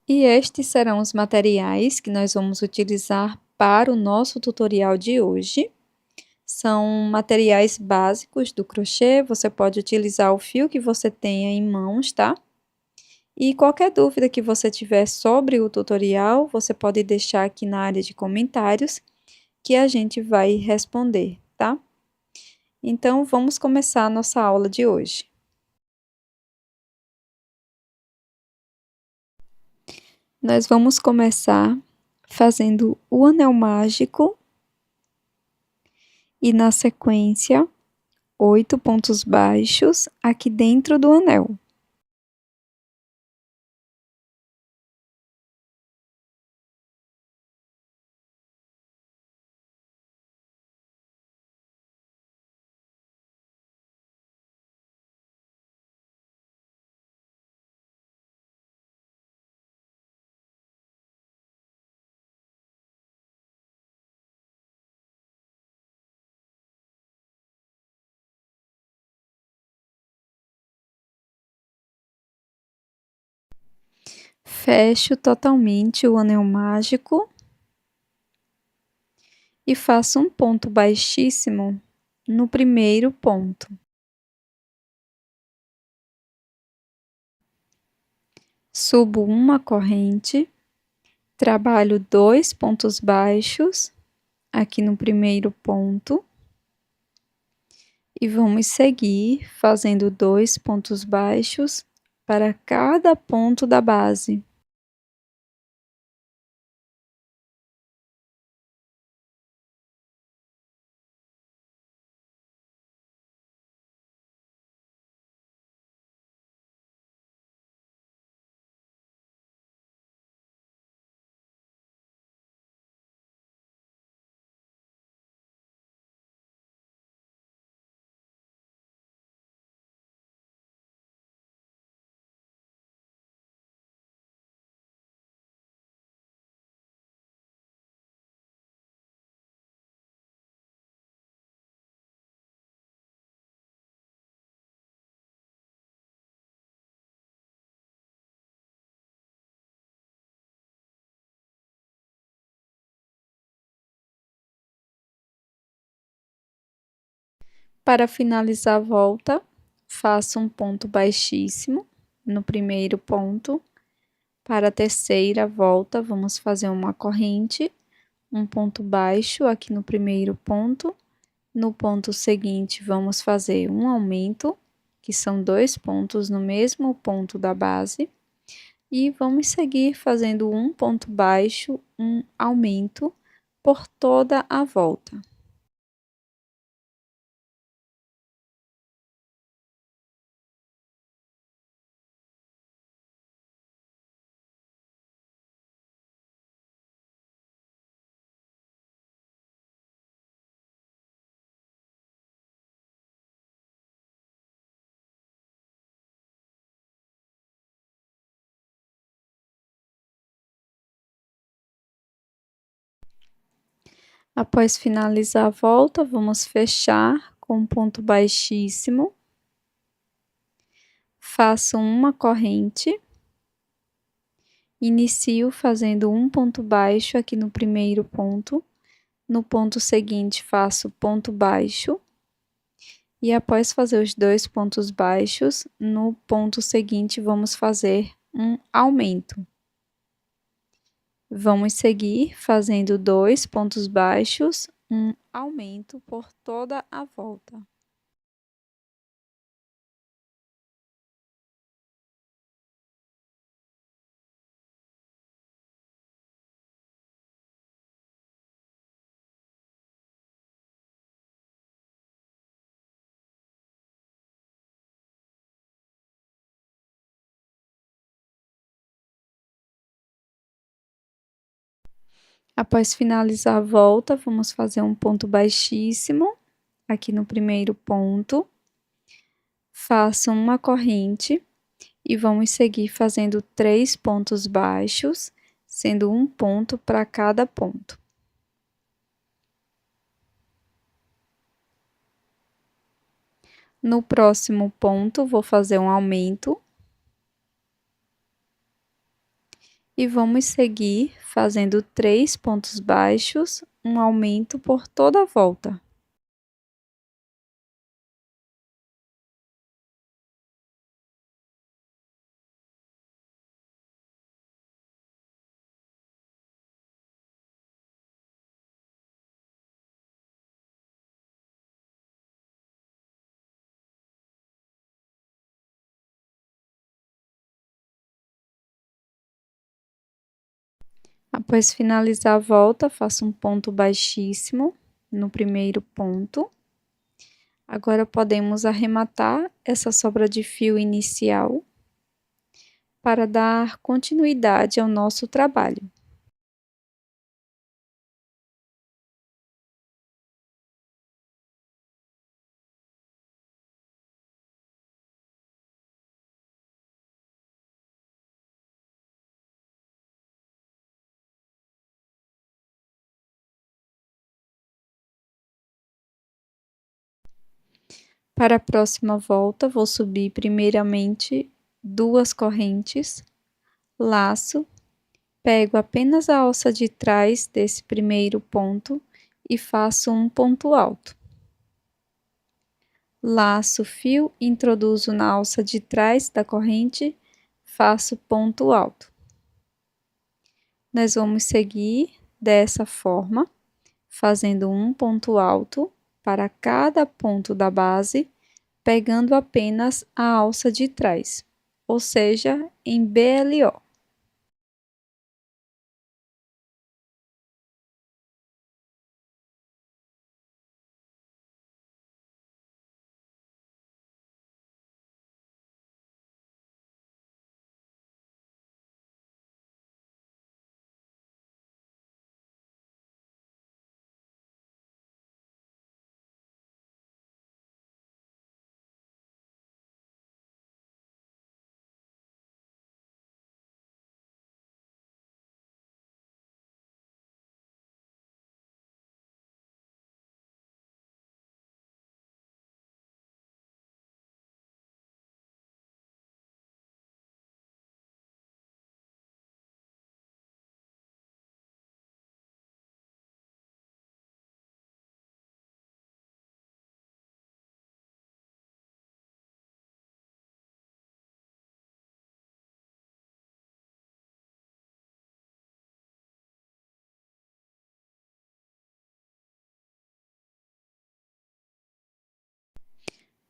E estes serão os materiais que nós vamos utilizar para o nosso tutorial de hoje. São materiais básicos do crochê, você pode utilizar o fio que você tenha em mãos, tá? E qualquer dúvida que você tiver sobre o tutorial, você pode deixar aqui na área de comentários, que a gente vai responder, tá? Então, vamos começar a nossa aula de hoje. Nós vamos começar fazendo o anel mágico e, na sequência, 8 pontos baixos aqui dentro do anel. Fecho totalmente o anel mágico e faço um ponto baixíssimo no primeiro ponto. Subo uma corrente, trabalho 2 pontos baixos aqui no primeiro ponto e vamos seguir fazendo 2 pontos baixos para cada ponto da base. Para finalizar a volta, faço um ponto baixíssimo no primeiro ponto. Para a terceira volta, vamos fazer uma corrente, um ponto baixo aqui no primeiro ponto. No ponto seguinte, vamos fazer um aumento, que são 2 pontos no mesmo ponto da base. E vamos seguir fazendo um ponto baixo, um aumento por toda a volta. Após finalizar a volta, vamos fechar com um ponto baixíssimo. Faço uma corrente. Inicio fazendo um ponto baixo aqui no primeiro ponto. No ponto seguinte, faço ponto baixo. E após fazer os 2 pontos baixos, no ponto seguinte, vamos fazer um aumento. Vamos seguir fazendo 2 pontos baixos, um aumento por toda a volta. Após finalizar a volta, vamos fazer um ponto baixíssimo aqui no primeiro ponto. Faço uma corrente e vamos seguir fazendo 3 pontos baixos, sendo um ponto para cada ponto. No próximo ponto, vou fazer um aumento. E vamos seguir fazendo 3 pontos baixos, um aumento por toda a volta. Após finalizar a volta, faço um ponto baixíssimo no primeiro ponto. Agora podemos arrematar essa sobra de fio inicial para dar continuidade ao nosso trabalho. Para a próxima volta, vou subir primeiramente 2 correntes, laço, pego apenas a alça de trás desse primeiro ponto e faço um ponto alto. Laço o fio, introduzo na alça de trás da corrente, faço ponto alto. Nós vamos seguir dessa forma, fazendo um ponto alto para cada ponto da base, pegando apenas a alça de trás, ou seja, em BLO.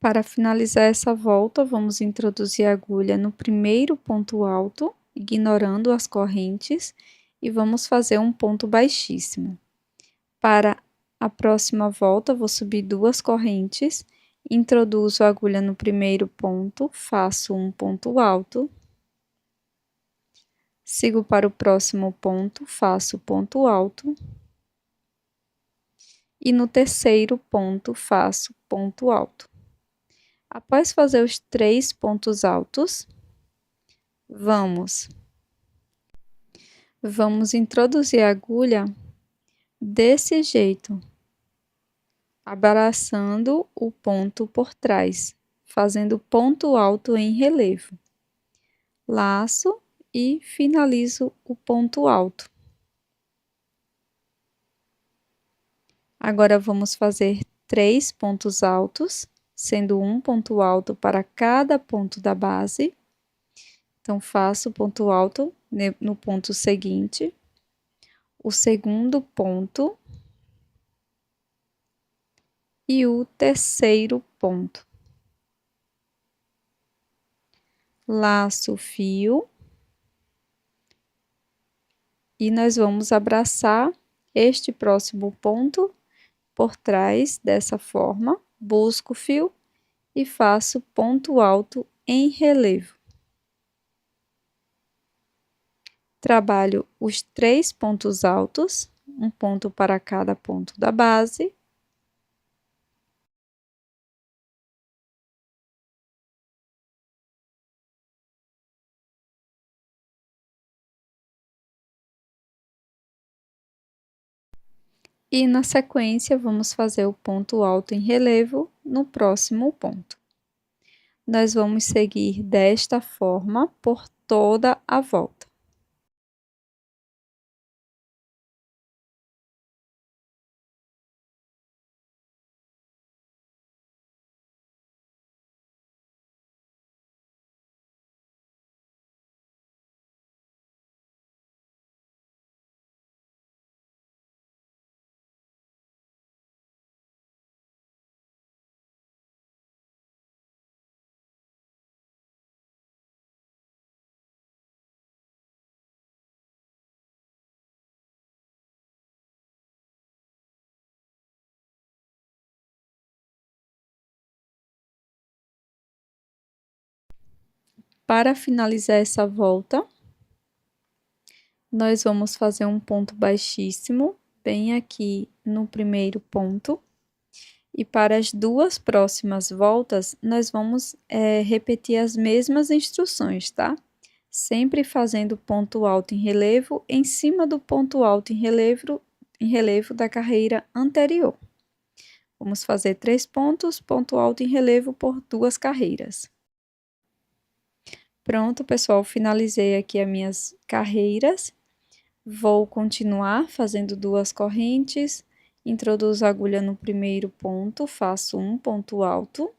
Para finalizar essa volta, vamos introduzir a agulha no primeiro ponto alto, ignorando as correntes, e vamos fazer um ponto baixíssimo. Para a próxima volta, vou subir 2 correntes, introduzo a agulha no primeiro ponto, faço um ponto alto, sigo para o próximo ponto, faço ponto alto, e no terceiro ponto faço ponto alto. Após fazer os 3 pontos altos, vamos introduzir a agulha desse jeito, abraçando o ponto por trás, fazendo ponto alto em relevo. Laço e finalizo o ponto alto. Agora vamos fazer 3 pontos altos, sendo um ponto alto para cada ponto da base. Então, faço ponto alto no ponto seguinte, o segundo ponto e o terceiro ponto. Laço o fio e nós vamos abraçar este próximo ponto por trás dessa forma, busco o fio e faço ponto alto em relevo. Trabalho os 3 pontos altos, um ponto para cada ponto da base. E na sequência, vamos fazer o ponto alto em relevo no próximo ponto. Nós vamos seguir desta forma por toda a volta. Para finalizar essa volta, nós vamos fazer um ponto baixíssimo, bem aqui no primeiro ponto. E para as duas próximas voltas, nós vamos repetir as mesmas instruções, tá? Sempre fazendo ponto alto em relevo em cima do ponto alto em relevo da carreira anterior. Vamos fazer 3 pontos, ponto alto em relevo por 2 carreiras. Pronto, pessoal, finalizei aqui as minhas carreiras. Vou continuar fazendo 2 correntes, introduzo a agulha no primeiro ponto, faço um ponto alto.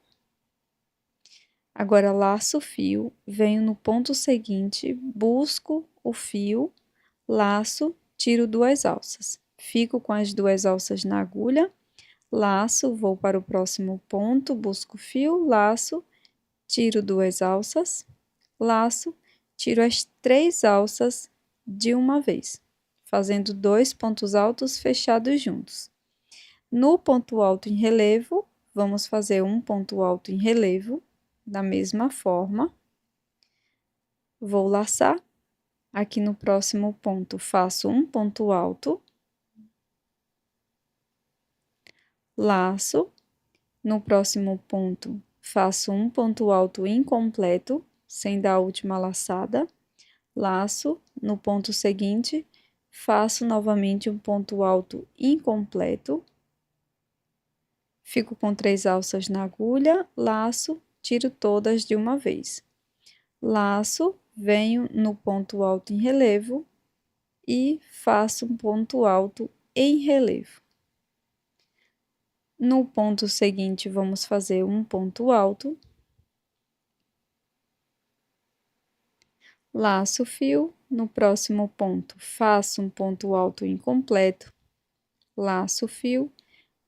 Agora, laço o fio, venho no ponto seguinte, busco o fio, laço, tiro 2 alças. Fico com as 2 alças na agulha, laço, vou para o próximo ponto, busco o fio, laço, tiro 2 alças, laço, tiro as 3 alças de uma vez, fazendo 2 pontos altos fechados juntos. No ponto alto em relevo, vamos fazer um ponto alto em relevo, da mesma forma. Vou laçar, aqui no próximo ponto faço um ponto alto, laço, no próximo ponto faço um ponto alto incompleto, sem dar a última laçada, laço, no ponto seguinte, faço novamente um ponto alto incompleto, fico com 3 alças na agulha, laço, tiro todas de uma vez. Laço, venho no ponto alto em relevo e faço um ponto alto em relevo. No ponto seguinte, vamos fazer um ponto alto. Laço o fio, no próximo ponto, faço um ponto alto incompleto. Laço o fio,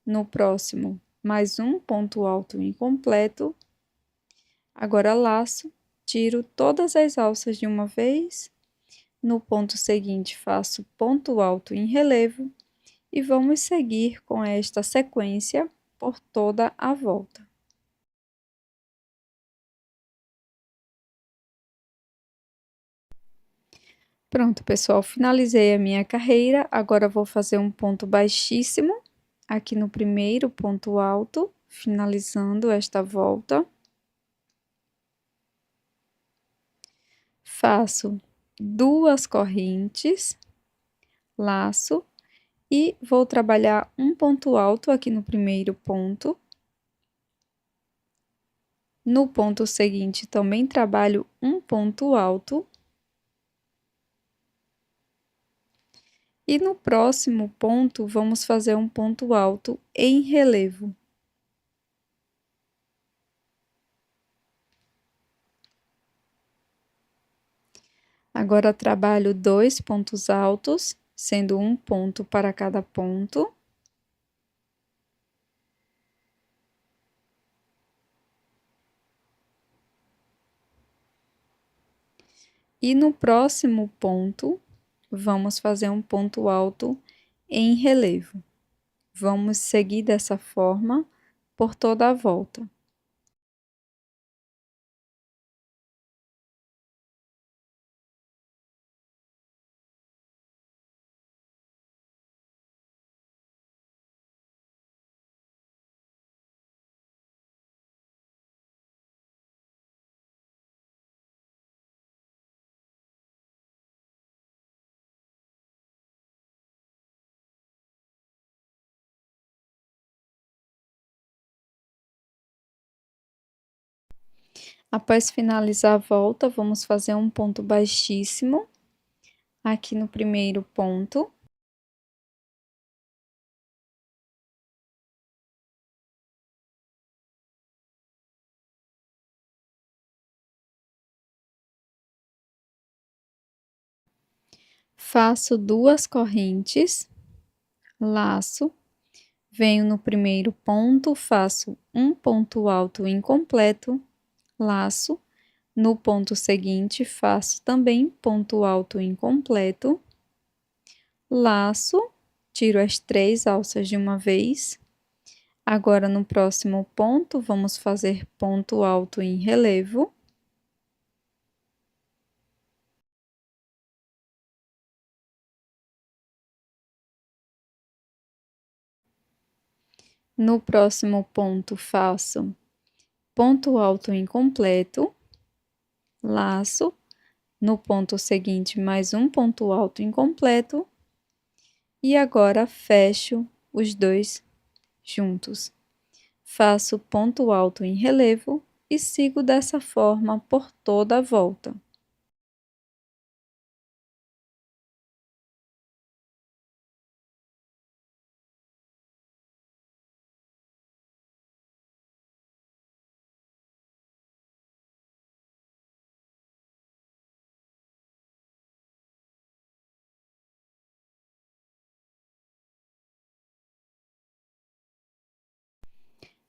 no próximo, mais um ponto alto incompleto. Agora, laço, tiro todas as alças de uma vez. No ponto seguinte, faço ponto alto em relevo e vamos seguir com esta sequência por toda a volta. Pronto, pessoal, finalizei a minha carreira, agora vou fazer um ponto baixíssimo aqui no primeiro ponto alto, finalizando esta volta. Faço 2 correntes, laço e vou trabalhar um ponto alto aqui no primeiro ponto. No ponto seguinte, também trabalho um ponto alto. E no próximo ponto, vamos fazer um ponto alto em relevo. Agora, trabalho 2 pontos altos, sendo um ponto para cada ponto. E no próximo ponto, vamos fazer um ponto alto em relevo. Vamos seguir dessa forma por toda a volta. Após finalizar a volta, vamos fazer um ponto baixíssimo aqui no primeiro ponto. Faço 2 correntes, laço, venho no primeiro ponto, faço um ponto alto incompleto, laço, no ponto seguinte, faço também ponto alto incompleto, laço, tiro as 3 alças de uma vez. Agora, no próximo ponto, vamos fazer ponto alto em relevo. No próximo ponto, faço ponto alto incompleto, laço, no ponto seguinte, mais um ponto alto incompleto, e agora fecho os dois juntos. Faço ponto alto em relevo e sigo dessa forma por toda a volta.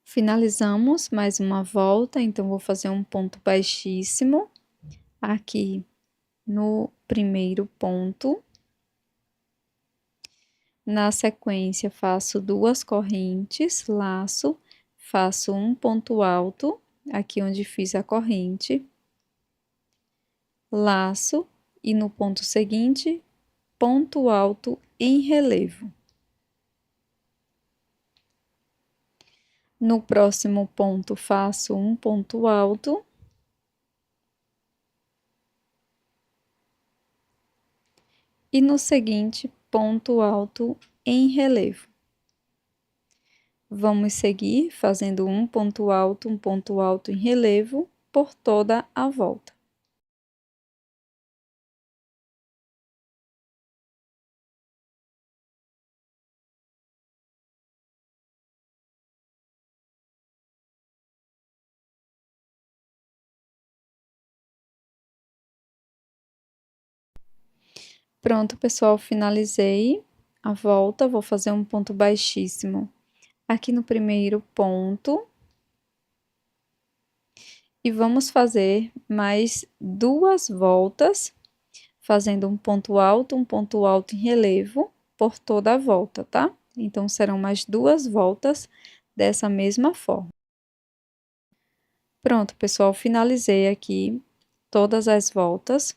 Finalizamos mais uma volta, então vou fazer um ponto baixíssimo aqui no primeiro ponto. Na sequência, faço duas correntes, laço, faço um ponto alto, aqui onde fiz a corrente, laço, e no ponto seguinte, ponto alto em relevo. No próximo ponto, faço um ponto alto. E no seguinte, ponto alto em relevo. Vamos seguir fazendo um ponto alto em relevo por toda a volta. Pronto, pessoal, finalizei a volta, vou fazer um ponto baixíssimo aqui no primeiro ponto. E vamos fazer mais duas voltas, fazendo um ponto alto em relevo por toda a volta, tá? Então, serão mais duas voltas dessa mesma forma. Pronto, pessoal, finalizei aqui todas as voltas.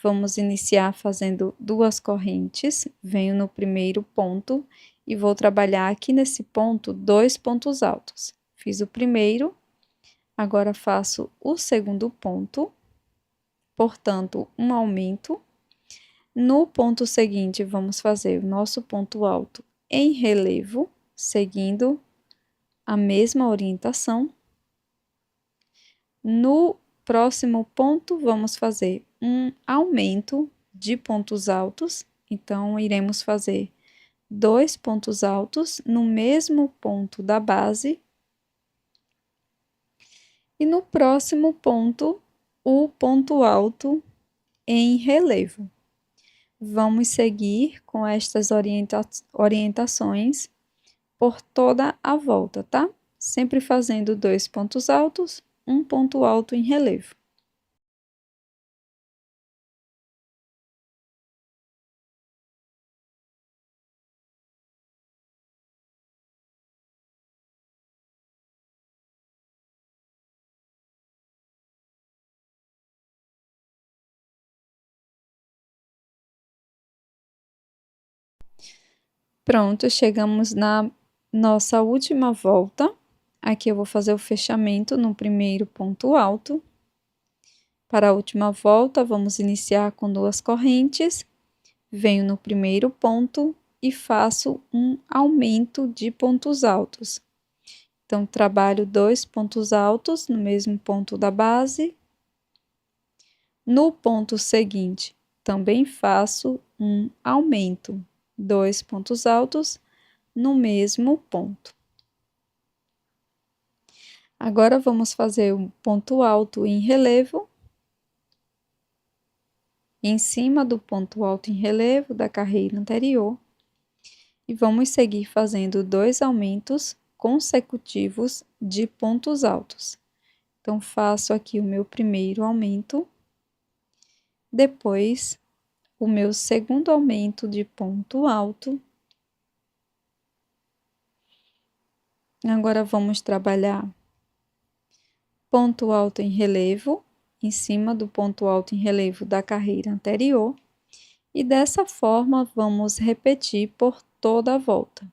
Vamos iniciar fazendo duas correntes, venho no primeiro ponto e vou trabalhar aqui nesse ponto dois pontos altos. Fiz o primeiro, agora faço o segundo ponto, portanto, um aumento. No ponto seguinte, vamos fazer o nosso ponto alto em relevo, seguindo a mesma orientação. No próximo ponto, vamos fazer um aumento de pontos altos, então iremos fazer dois pontos altos no mesmo ponto da base. E no próximo ponto, o ponto alto em relevo. Vamos seguir com estas orientações por toda a volta, tá? Sempre fazendo dois pontos altos, um ponto alto em relevo. Pronto, chegamos na nossa última volta. Aqui eu vou fazer o fechamento no primeiro ponto alto. Para a última volta, vamos iniciar com duas correntes. Venho no primeiro ponto e faço um aumento de pontos altos. Então, trabalho dois pontos altos no mesmo ponto da base. No ponto seguinte, também faço um aumento, dois pontos altos no mesmo ponto. Agora, vamos fazer um ponto alto em relevo, em cima do ponto alto em relevo da carreira anterior, e vamos seguir fazendo dois aumentos consecutivos de pontos altos. Então, faço aqui o meu primeiro aumento, depois o meu segundo aumento de ponto alto. Agora, vamos trabalhar ponto alto em relevo, em cima do ponto alto em relevo da carreira anterior, e dessa forma vamos repetir por toda a volta.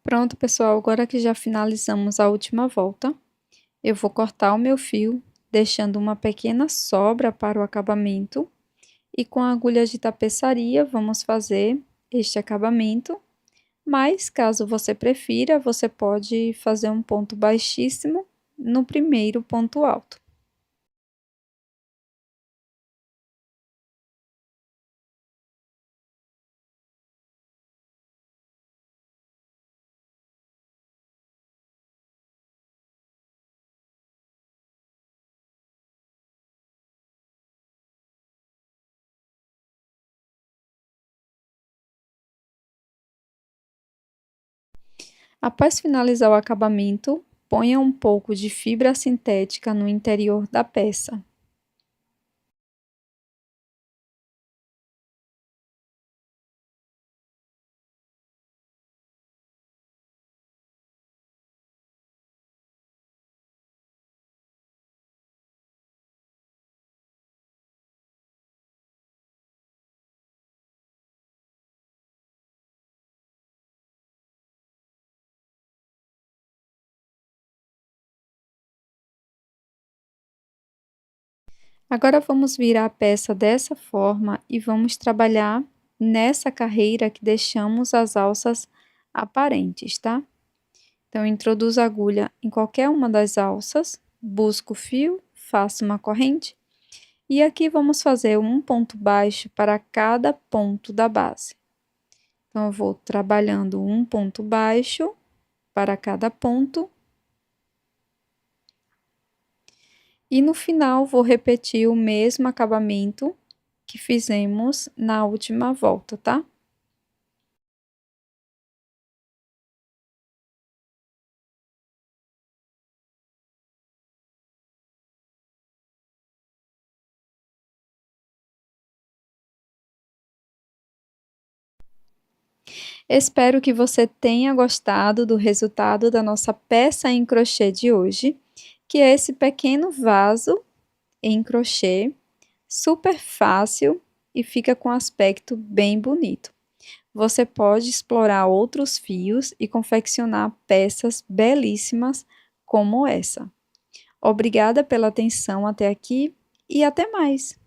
Pronto, pessoal, agora que já finalizamos a última volta, eu vou cortar o meu fio, deixando uma pequena sobra para o acabamento. E com a agulha de tapeçaria, vamos fazer este acabamento. Mas, caso você prefira, você pode fazer um ponto baixíssimo no primeiro ponto alto. Após finalizar o acabamento, ponha um pouco de fibra sintética no interior da peça. Agora vamos virar a peça dessa forma e vamos trabalhar nessa carreira que deixamos as alças aparentes, tá? Então, introduzo a agulha em qualquer uma das alças, busco o fio, faço uma corrente e aqui vamos fazer um ponto baixo para cada ponto da base. Então, eu vou trabalhando um ponto baixo para cada ponto. E no final, vou repetir o mesmo acabamento que fizemos na última volta, tá? Espero que você tenha gostado do resultado da nossa peça em crochê de hoje, que é esse pequeno vaso em crochê, super fácil e fica com aspecto bem bonito. Você pode explorar outros fios e confeccionar peças belíssimas como essa. Obrigada pela atenção até aqui e até mais!